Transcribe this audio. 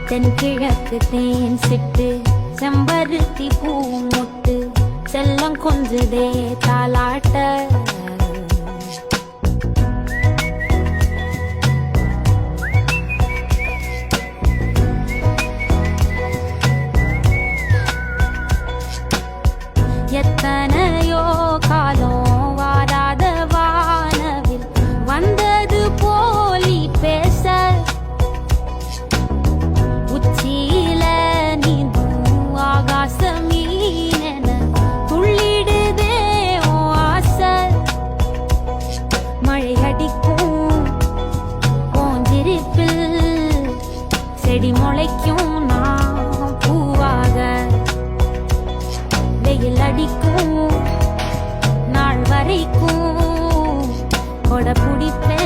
தென்கிழக்கு தேன் சிட்டு செம்பருத்தி பூ முட்டு செல்லம் கொஞ்சுதே தாலாட்ட எத்தனையோ காலம் வாராத வானவில் வந்தது போலி பேச உச்சியில நீந்தும் ஆகாச மீனென துள்ளிடுதே உன் ஆசை மழை அடிக்கும் போஞ்சிருப்பில் செடி முளைக்கும் நான் பூவாக வெயில் அடிக்கும் நாள் வரைக்கும் கொடை பிடிப்பேன்